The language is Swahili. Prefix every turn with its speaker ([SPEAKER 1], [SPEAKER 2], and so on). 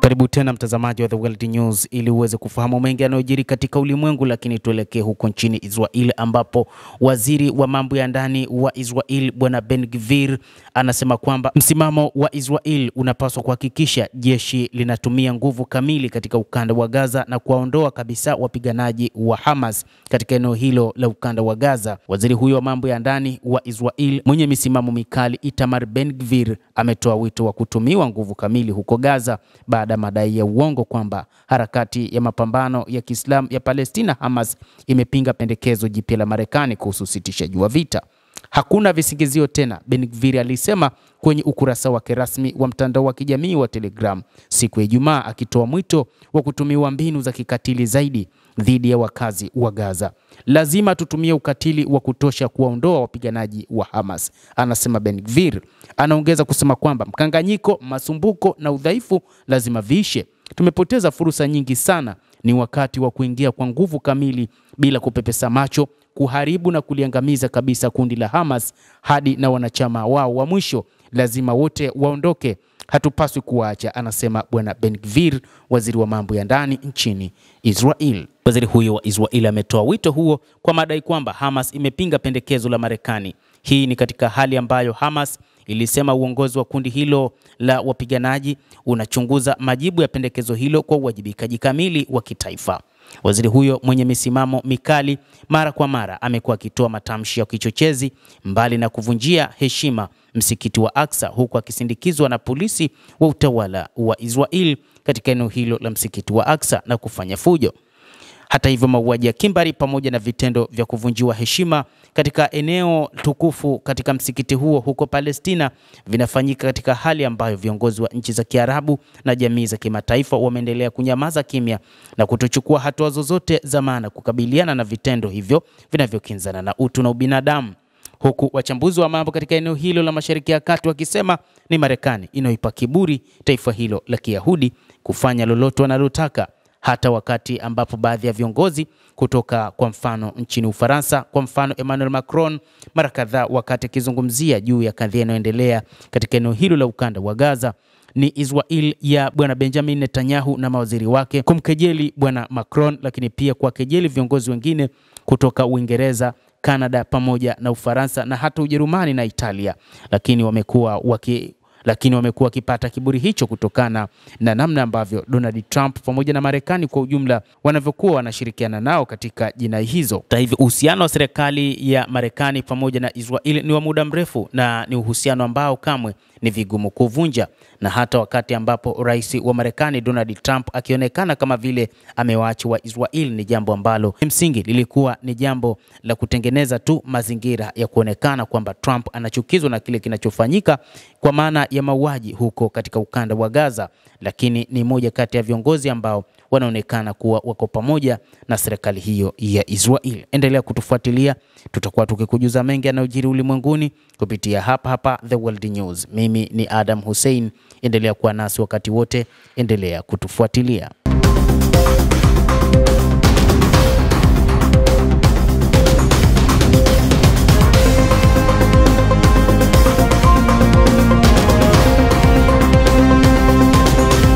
[SPEAKER 1] Karibu tena mtazamaji wa The World News ili uweze kufahamu mengi yanayojiri katika ulimwengu, lakini tuelekee huko nchini Israel ambapo waziri wa mambo ya ndani wa Israel Bwana Ben Gvir anasema kwamba msimamo wa Israel unapaswa kuhakikisha jeshi linatumia nguvu kamili katika ukanda wa Gaza na kuwaondoa kabisa wapiganaji wa Hamas katika eneo hilo la ukanda wa Gaza. Waziri huyo wa mambo ya ndani wa Israel mwenye misimamo mikali Itamar Ben Gvir ametoa wito wa kutumiwa nguvu kamili huko Gaza baada madai ya uongo kwamba harakati ya mapambano ya Kiislamu ya Palestina Hamas imepinga pendekezo jipya la Marekani kuhusu usitishaji wa vita. Hakuna visingizio tena, Ben Gvir alisema kwenye ukurasa wake rasmi wa mtandao wa kijamii wa Telegram siku ya Ijumaa, akitoa mwito wa kutumiwa mbinu za kikatili zaidi dhidi ya wakazi wa Gaza. Lazima tutumie ukatili wa kutosha kuwaondoa wapiganaji wa Hamas, anasema Ben Gvir. Anaongeza kusema kwamba mkanganyiko, masumbuko na udhaifu lazima viishe. Tumepoteza fursa nyingi sana. Ni wakati wa kuingia kwa nguvu kamili bila kupepesa macho, kuharibu na kuliangamiza kabisa kundi la Hamas hadi na wanachama wao wa mwisho. Lazima wote waondoke. Hatupaswi kuacha, anasema Bwana Ben Gvir, waziri wa mambo ya ndani nchini Israel. Waziri huyo wa Israel ametoa wito huo kwa madai kwamba Hamas imepinga pendekezo la Marekani. Hii ni katika hali ambayo Hamas ilisema uongozi wa kundi hilo la wapiganaji unachunguza majibu ya pendekezo hilo kwa uwajibikaji kamili wa kitaifa. Waziri huyo mwenye misimamo mikali mara kwa mara amekuwa akitoa matamshi ya kichochezi mbali na kuvunjia heshima msikiti wa Aqsa, huku akisindikizwa na polisi wa utawala wa Israel katika eneo hilo la msikiti wa Aqsa na kufanya fujo. Hata hivyo, mauaji ya kimbari pamoja na vitendo vya kuvunjiwa heshima katika eneo tukufu katika msikiti huo huko Palestina vinafanyika katika hali ambayo viongozi wa nchi za Kiarabu na jamii za kimataifa wameendelea kunyamaza kimya na kutochukua hatua zozote za maana kukabiliana na vitendo hivyo vinavyokinzana na utu na ubinadamu, huku wachambuzi wa mambo katika eneo hilo la Mashariki ya Kati wakisema ni Marekani inayoipa kiburi taifa hilo la Kiyahudi kufanya lolote wanalotaka, hata wakati ambapo baadhi ya viongozi kutoka kwa mfano nchini Ufaransa, kwa mfano Emmanuel Macron, mara kadhaa wakati akizungumzia juu ya kadhia inayoendelea katika eneo hilo la ukanda wa Gaza, ni Israel ya Bwana Benjamin Netanyahu na mawaziri wake kumkejeli Bwana Macron, lakini pia kwa kejeli viongozi wengine kutoka Uingereza, Canada pamoja na Ufaransa na hata Ujerumani na Italia, lakini wamekuwa wakipata kiburi hicho kutokana na namna ambavyo Donald Trump pamoja na Marekani kwa ujumla wanavyokuwa wanashirikiana nao katika jinai hizo. Hata hivyo, uhusiano wa serikali ya Marekani pamoja na Israel ni wa muda mrefu na ni uhusiano ambao kamwe ni vigumu kuvunja, na hata wakati ambapo rais wa Marekani Donald Trump akionekana kama vile amewaacha wa Israel, ni jambo ambalo msingi lilikuwa ni jambo la kutengeneza tu mazingira ya kuonekana kwamba Trump anachukizwa na kile kinachofanyika kwa maana ya mauaji huko katika ukanda wa Gaza, lakini ni moja kati ya viongozi ambao wanaonekana kuwa wako pamoja na serikali hiyo ya Israel. Endelea kutufuatilia, tutakuwa tukikujuza mengi yanayojiri ulimwenguni kupitia hapa The World News. Mimi ni Adam Hussein, endelea kuwa nasi wakati wote, endelea kutufuatilia.